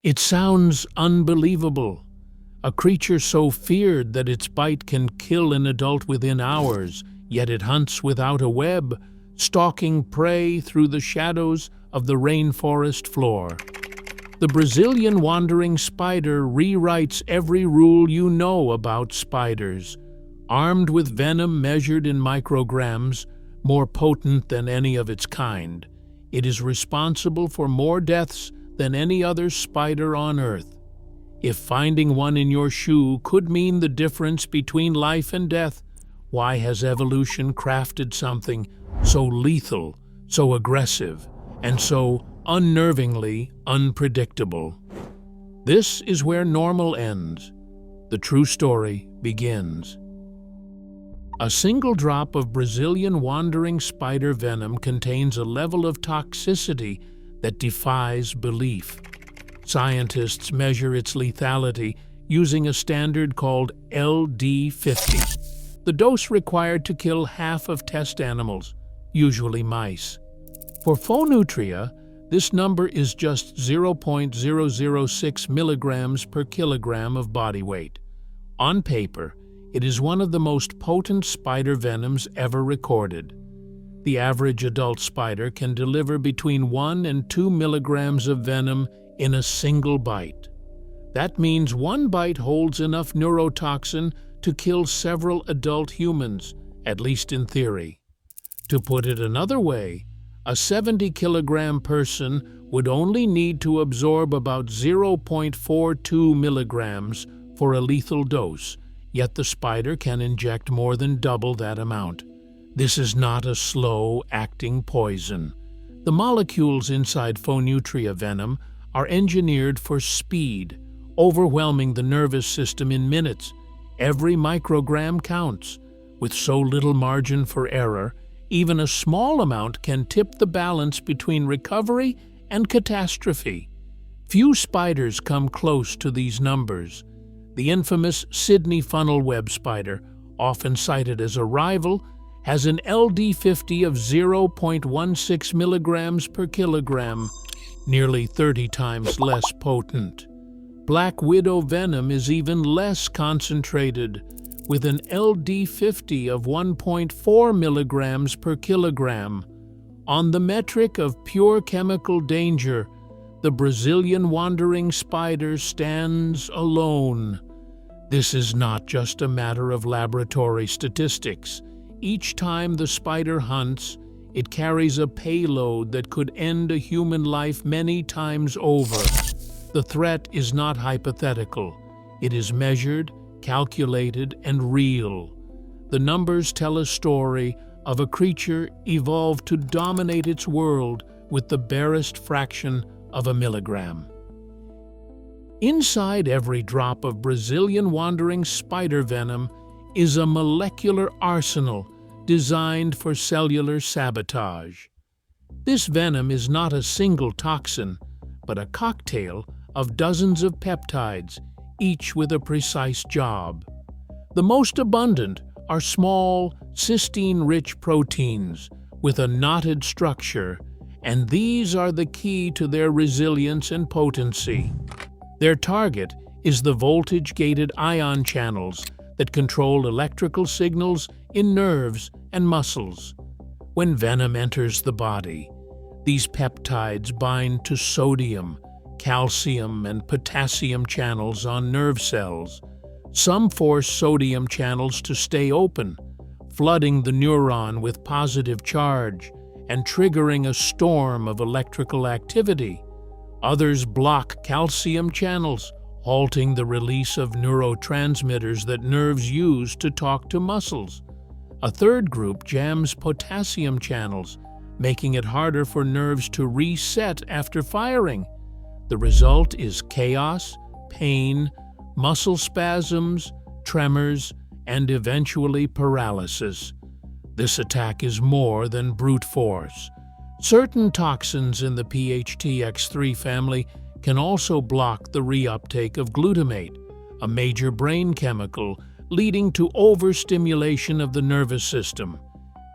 It sounds unbelievable. A creature so feared that its bite can kill an adult within hours, yet it hunts without a web, stalking prey through the shadows of the rainforest floor. The Brazilian wandering spider rewrites every rule you know about spiders. Armed with venom measured in micrograms, more potent than any of its kind, it is responsible for more deaths than any other spider on Earth. If finding one in your shoe could mean the difference between life and death, why has evolution crafted something so lethal, so aggressive, and so unnervingly unpredictable? This is where normal ends. The true story begins. A single drop of Brazilian wandering spider venom contains a level of toxicity that defies belief. Scientists measure its lethality using a standard called LD50, the dose required to kill half of test animals, usually mice. For phoneutria, this number is just 0.006 milligrams per kilogram of body weight. On paper, it is one of the most potent spider venoms ever recorded. The average adult spider can deliver between 1 and 2 milligrams of venom in a single bite. That means one bite holds enough neurotoxin to kill several adult humans, at least in theory. To put it another way, a 70-kilogram person would only need to absorb about 0.42 milligrams for a lethal dose, yet the spider can inject more than double that amount. This is not a slow-acting poison. The molecules inside phoneutria venom are engineered for speed, overwhelming the nervous system in minutes. Every microgram counts. With so little margin for error, even a small amount can tip the balance between recovery and catastrophe. Few spiders come close to these numbers. The infamous Sydney funnel web spider, often cited as a rival, has an LD50 of 0.16 milligrams per kilogram, nearly 30 times less potent. Black widow venom is even less concentrated, with an LD50 of 1.4 milligrams per kilogram. On the metric of pure chemical danger, the Brazilian wandering spider stands alone. This is not just a matter of laboratory statistics. Each time the spider hunts, it carries a payload that could end a human life many times over. The threat is not hypothetical. It is measured, calculated, and real. The numbers tell a story of a creature evolved to dominate its world with the barest fraction of a milligram. Inside every drop of Brazilian wandering spider venom is a molecular arsenal designed for cellular sabotage. This venom is not a single toxin, but a cocktail of dozens of peptides, each with a precise job. The most abundant are small, cysteine-rich proteins with a knotted structure, and these are the key to their resilience and potency. Their target is the voltage-gated ion channels that control electrical signals in nerves and muscles. When venom enters the body, these peptides bind to sodium, calcium, and potassium channels on nerve cells. Some force sodium channels to stay open, flooding the neuron with positive charge and triggering a storm of electrical activity. Others block calcium channels, halting the release of neurotransmitters that nerves use to talk to muscles. A third group jams potassium channels, making it harder for nerves to reset after firing. The result is chaos, pain, muscle spasms, tremors, and eventually paralysis. This attack is more than brute force. Certain toxins in the PHTX3 family can also block the reuptake of glutamate, a major brain chemical, leading to overstimulation of the nervous system.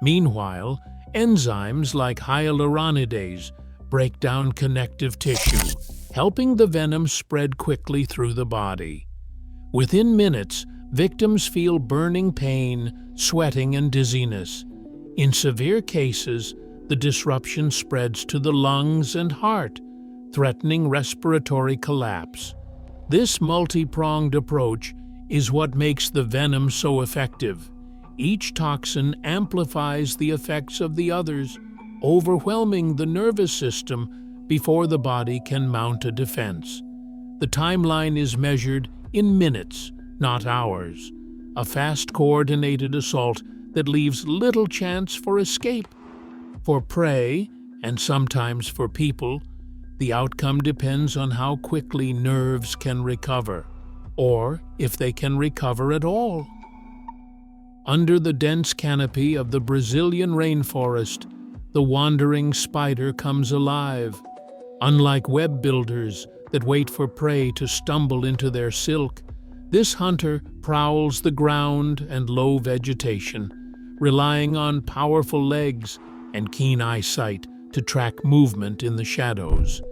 Meanwhile, enzymes like hyaluronidase break down connective tissue, helping the venom spread quickly through the body. Within minutes, victims feel burning pain, sweating, and dizziness. In severe cases, the disruption spreads to the lungs and heart, threatening respiratory collapse. This multi-pronged approach is what makes the venom so effective. Each toxin amplifies the effects of the others, overwhelming the nervous system before the body can mount a defense. The timeline is measured in minutes, not hours. A fast, coordinated assault that leaves little chance for escape. For prey, and sometimes for people, the outcome depends on how quickly nerves can recover, or if they can recover at all. Under the dense canopy of the Brazilian rainforest, the wandering spider comes alive. Unlike web builders that wait for prey to stumble into their silk, this hunter prowls the ground and low vegetation, relying on powerful legs and keen eyesight to track movement in the shadows.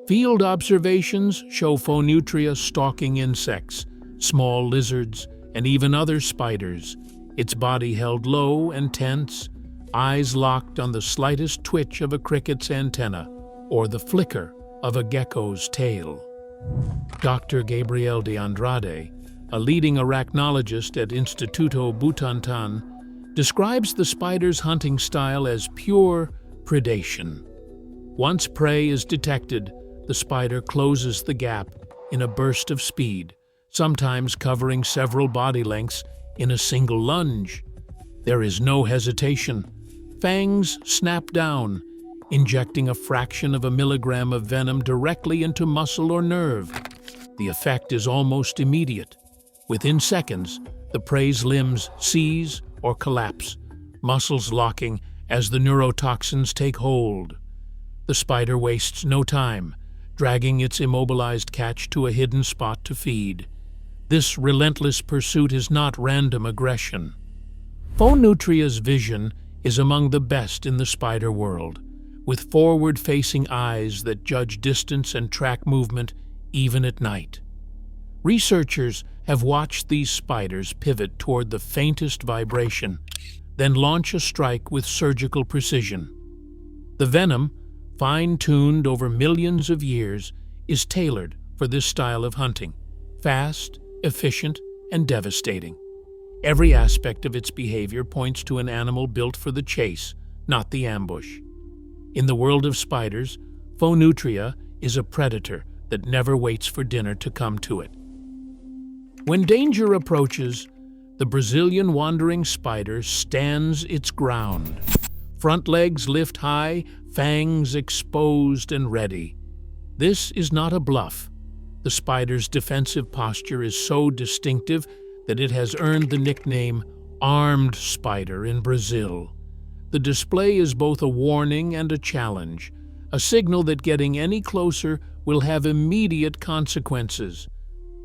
Field observations show phoneutria stalking insects, small lizards, and even other spiders, its body held low and tense, eyes locked on the slightest twitch of a cricket's antenna or the flicker of a gecko's tail. Dr. Gabriel de Andrade, a leading arachnologist at Instituto Butantan, describes the spider's hunting style as pure predation. Once prey is detected, the spider closes the gap in a burst of speed, sometimes covering several body lengths in a single lunge. There is no hesitation. Fangs snap down, injecting a fraction of a milligram of venom directly into muscle or nerve. The effect is almost immediate. Within seconds, the prey's limbs seize or collapse, muscles locking as the neurotoxins take hold. The spider wastes no time, dragging its immobilized catch to a hidden spot to feed. This relentless pursuit is not random aggression. Phoneutria's vision is among the best in the spider world, with forward-facing eyes that judge distance and track movement even at night. Researchers have watched these spiders pivot toward the faintest vibration, then launch a strike with surgical precision. The venom, fine-tuned over millions of years, is tailored for this style of hunting, fast, efficient, and devastating. Every aspect of its behavior points to an animal built for the chase, not the ambush. In the world of spiders, phoneutria is a predator that never waits for dinner to come to it. When danger approaches, the Brazilian wandering spider stands its ground. Front legs lift high, fangs exposed and ready. This is not a bluff. The spider's defensive posture is so distinctive that it has earned the nickname armed spider in Brazil. The display is both a warning and a challenge, a signal that getting any closer will have immediate consequences.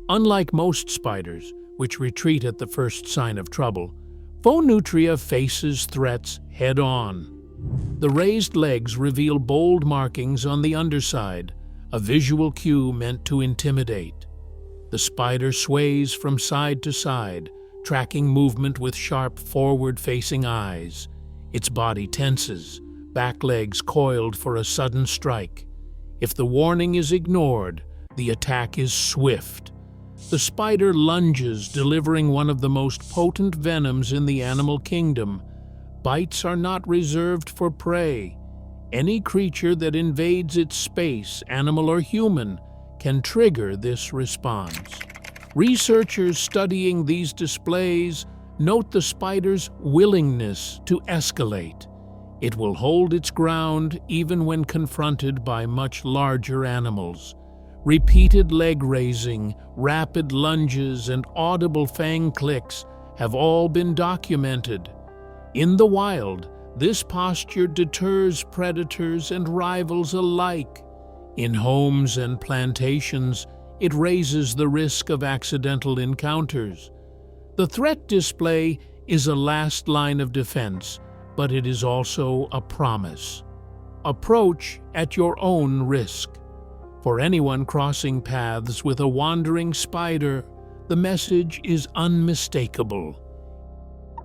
Unlike most spiders, which retreat at the first sign of trouble, phoneutria faces threats head-on. The raised legs reveal bold markings on the underside, a visual cue meant to intimidate. The spider sways from side to side, tracking movement with sharp forward-facing eyes. Its body tenses, back legs coiled for a sudden strike. If the warning is ignored, the attack is swift. The spider lunges, delivering one of the most potent venoms in the animal kingdom. Bites are not reserved for prey. Any creature that invades its space, animal or human, can trigger this response. Researchers studying these displays note the spider's willingness to escalate. It will hold its ground even when confronted by much larger animals. Repeated leg raising, rapid lunges, and audible fang clicks have all been documented. In the wild, this posture deters predators and rivals alike. In homes and plantations, it raises the risk of accidental encounters. The threat display is a last line of defense, but it is also a promise. Approach at your own risk. For anyone crossing paths with a wandering spider, the message is unmistakable.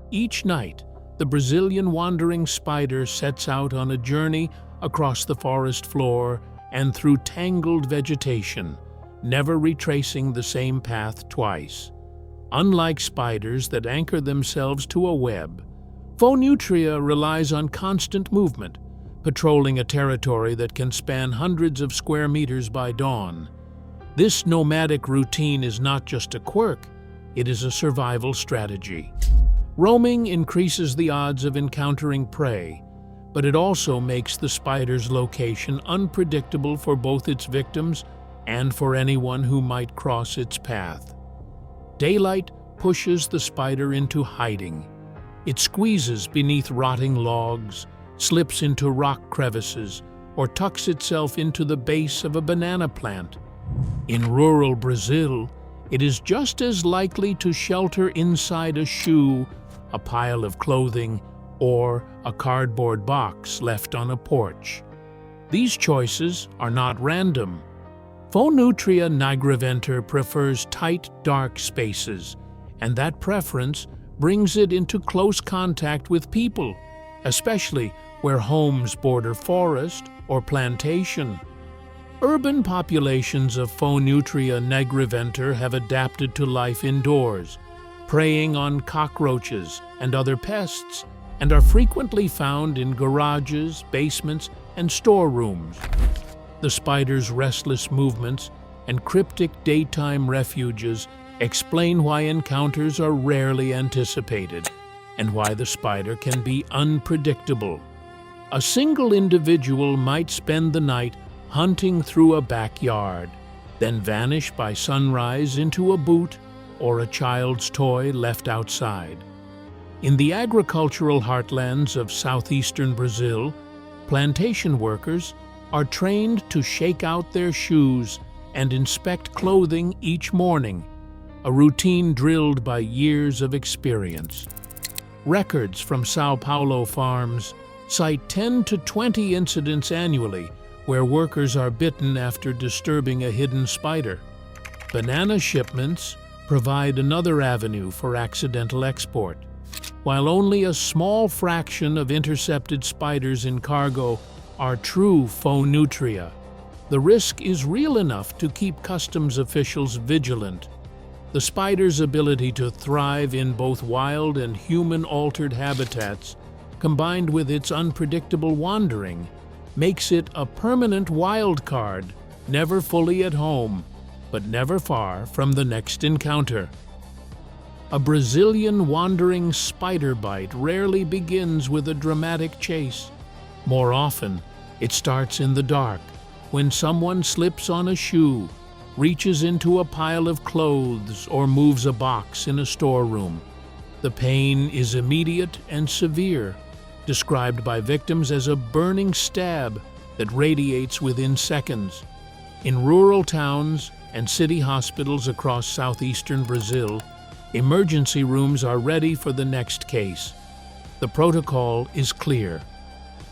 Each night, the Brazilian wandering spider sets out on a journey across the forest floor and through tangled vegetation, never retracing the same path twice. Unlike spiders that anchor themselves to a web, phoneutria relies on constant movement, patrolling a territory that can span hundreds of square meters by dawn. This nomadic routine is not just a quirk, it is a survival strategy. Roaming increases the odds of encountering prey, but it also makes the spider's location unpredictable for both its victims and for anyone who might cross its path. Daylight pushes the spider into hiding. It squeezes beneath rotting logs, slips into rock crevices, or tucks itself into the base of a banana plant. In rural Brazil, it is just as likely to shelter inside a shoe, a pile of clothing, or a cardboard box left on a porch. These choices are not random. Phoneutria nigriventer prefers tight, dark spaces, and that preference brings it into close contact with people, especially where homes border forest or plantation. Urban populations of Phoneutria nigriventer have adapted to life indoors, preying on cockroaches and other pests, and are frequently found in garages, basements, and storerooms. The spider's restless movements and cryptic daytime refuges explain why encounters are rarely anticipated and why the spider can be unpredictable. A single individual might spend the night hunting through a backyard, then vanish by sunrise into a boot or a child's toy left outside. In the agricultural heartlands of southeastern Brazil, plantation workers are trained to shake out their shoes and inspect clothing each morning, a routine drilled by years of experience. Records from São Paulo farms cite 10 to 20 incidents annually where workers are bitten after disturbing a hidden spider. Banana shipments provide another avenue for accidental export. While only a small fraction of intercepted spiders in cargo are true phoneutria, the risk is real enough to keep customs officials vigilant. The spider's ability to thrive in both wild and human-altered habitats, combined with its unpredictable wandering, makes it a permanent wild card, never fully at home, but never far from the next encounter. A Brazilian wandering spider bite rarely begins with a dramatic chase. More often, it starts in the dark, when someone slips on a shoe, reaches into a pile of clothes, or moves a box in a storeroom. The pain is immediate and severe, described by victims as a burning stab that radiates within seconds. In rural towns and city hospitals across southeastern Brazil, emergency rooms are ready for the next case. The protocol is clear.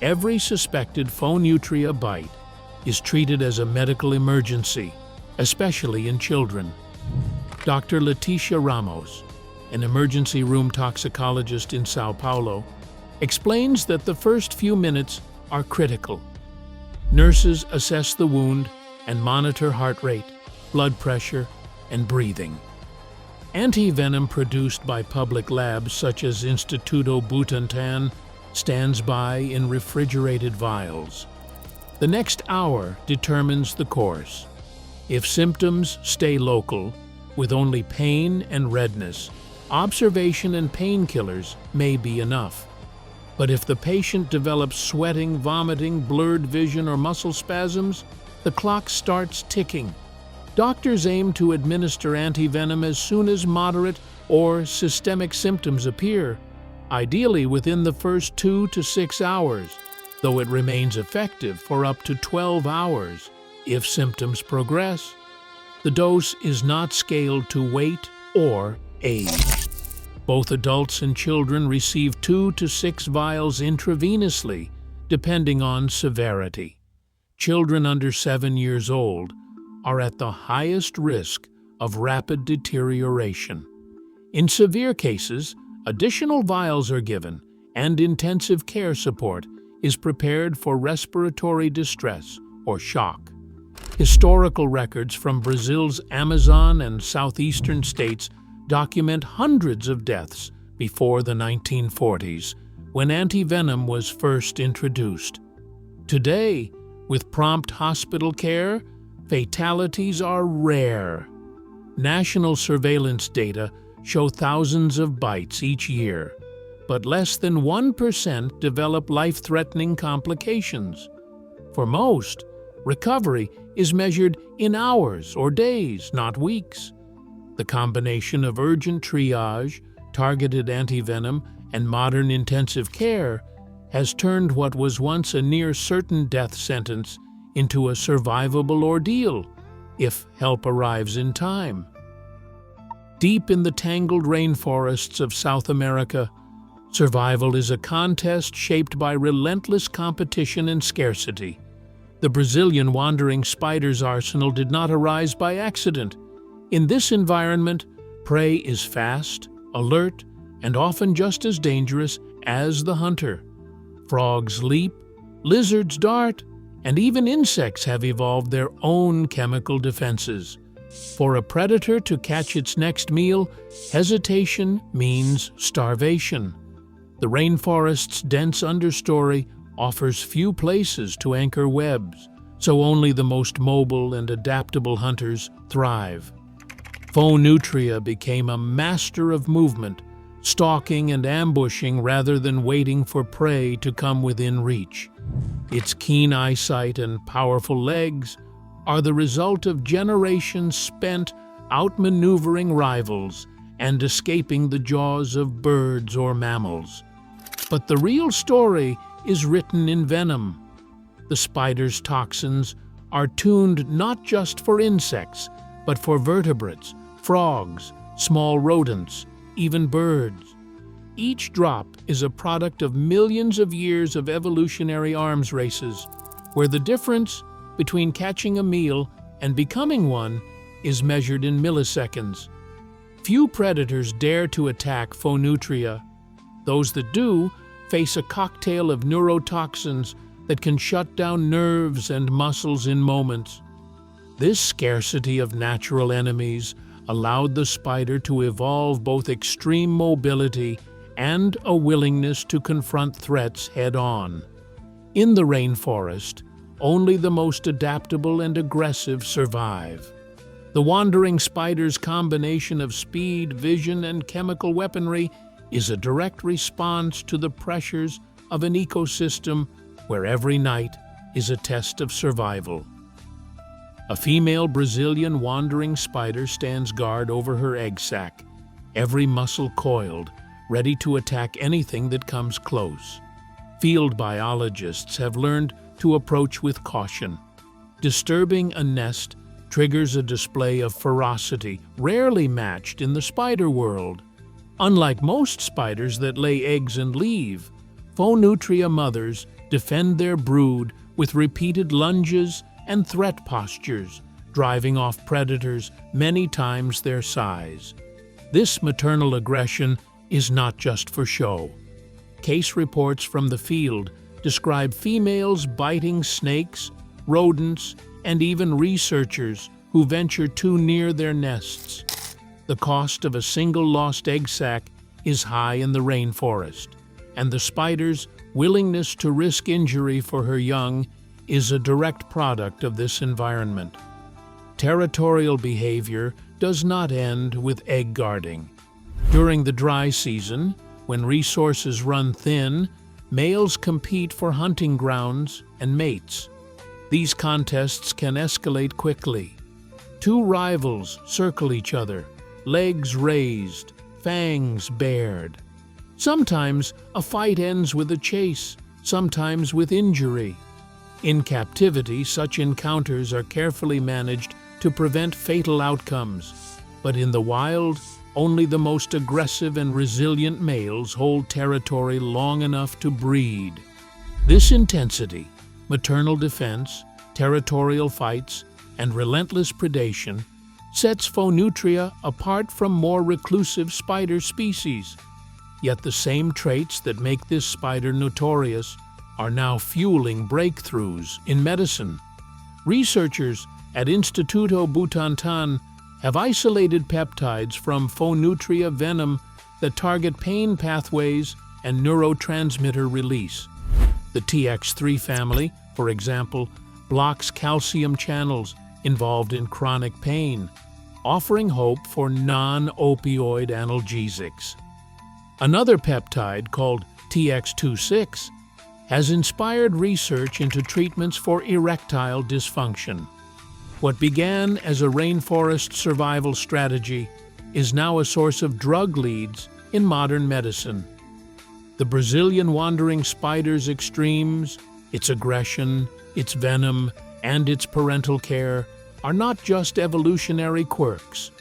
Every suspected phoneutria bite is treated as a medical emergency, especially in children. Dr. Leticia Ramos, an emergency room toxicologist in São Paulo, explains that the first few minutes are critical. Nurses assess the wound and monitor heart rate, blood pressure, and breathing. Anti-venom produced by public labs such as Instituto Butantan stands by in refrigerated vials. The next hour determines the course. If symptoms stay local, with only pain and redness, observation and painkillers may be enough. But if the patient develops sweating, vomiting, blurred vision, or muscle spasms, the clock starts ticking. Doctors aim to administer antivenom as soon as moderate or systemic symptoms appear, ideally within the first 2 to 6 hours, though it remains effective for up to 12 hours if symptoms progress. The dose is not scaled to weight or age. Both adults and children receive 2 to 6 vials intravenously, depending on severity. children under 7 years old are at the highest risk of rapid deterioration. In severe cases, additional vials are given, and intensive care support is prepared for respiratory distress or shock. Historical records from Brazil's Amazon and southeastern states document hundreds of deaths before the 1940s, when anti-venom was first introduced. Today, with prompt hospital care, fatalities are rare. National surveillance data show thousands of bites each year, but less than 1% develop life-threatening complications. For most, recovery is measured in hours or days, not weeks. The combination of urgent triage, targeted antivenom, and modern intensive care has turned what was once a near-certain death sentence into a survivable ordeal, if help arrives in time. Deep in the tangled rainforests of South America, survival is a contest shaped by relentless competition and scarcity. The Brazilian wandering spider's arsenal did not arise by accident. In this environment, prey is fast, alert, and often just as dangerous as the hunter. Frogs leap, lizards dart, and even insects have evolved their own chemical defenses. For a predator to catch its next meal, hesitation means starvation. The rainforest's dense understory offers few places to anchor webs, so only the most mobile and adaptable hunters thrive. Phoneutria became a master of movement, stalking and ambushing rather than waiting for prey to come within reach. Its keen eyesight and powerful legs are the result of generations spent outmaneuvering rivals and escaping the jaws of birds or mammals. But the real story is written in venom. The spider's toxins are tuned not just for insects, but for vertebrates, frogs, small rodents, even birds. Each drop is a product of millions of years of evolutionary arms races, where the difference between catching a meal and becoming one is measured in milliseconds. Few predators dare to attack phoneutria. Those that do face a cocktail of neurotoxins that can shut down nerves and muscles in moments. This scarcity of natural enemies allowed the spider to evolve both extreme mobility and a willingness to confront threats head-on. In the rainforest, only the most adaptable and aggressive survive. The wandering spider's combination of speed, vision, and chemical weaponry is a direct response to the pressures of an ecosystem where every night is a test of survival. A female Brazilian wandering spider stands guard over her egg sac, every muscle coiled, ready to attack anything that comes close. Field biologists have learned to approach with caution. Disturbing a nest triggers a display of ferocity rarely matched in the spider world. Unlike most spiders that lay eggs and leave, phoneutria mothers defend their brood with repeated lunges and threat postures, driving off predators many times their size. This maternal aggression is not just for show. Case reports from the field describe females biting snakes, rodents, and even researchers who venture too near their nests. The cost of a single lost egg sac is high in the rainforest, and the spider's willingness to risk injury for her young is a direct product of this environment. Territorial behavior does not end with egg guarding. During the dry season, when resources run thin, males compete for hunting grounds and mates. These contests can escalate quickly. Two rivals circle each other, legs raised, fangs bared. Sometimes a fight ends with a chase, sometimes with injury. In captivity, such encounters are carefully managed to prevent fatal outcomes, but in the wild, only the most aggressive and resilient males hold territory long enough to breed. This intensity, maternal defense, territorial fights, and relentless predation sets phoneutria apart from more reclusive spider species. Yet the same traits that make this spider notorious are now fueling breakthroughs in medicine. Researchers at Instituto Butantan have isolated peptides from phoneutria venom that target pain pathways and neurotransmitter release. The TX3 family, for example, blocks calcium channels involved in chronic pain, offering hope for non-opioid analgesics. Another peptide, called TX26, has inspired research into treatments for erectile dysfunction. What began as a rainforest survival strategy is now a source of drug leads in modern medicine. The Brazilian wandering spider's extremes, its aggression, its venom, and its parental care are not just evolutionary quirks.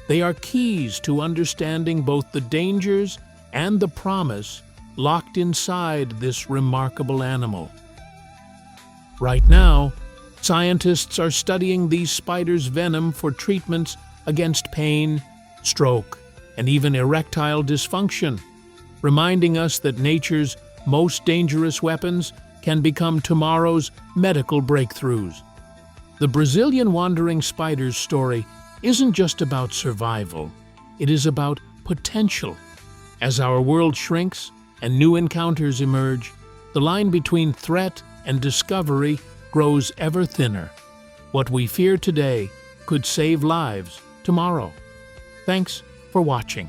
They are keys to understanding both the dangers and the promise locked inside this remarkable animal. Right now, scientists are studying these spiders' venom for treatments against pain, stroke, and even erectile dysfunction, reminding us that nature's most dangerous weapons can become tomorrow's medical breakthroughs. The Brazilian wandering spider's story isn't just about survival, it is about potential. As our world shrinks and new encounters emerge, the line between threat and discovery grows ever thinner. What we fear today could save lives tomorrow. Thanks for watching.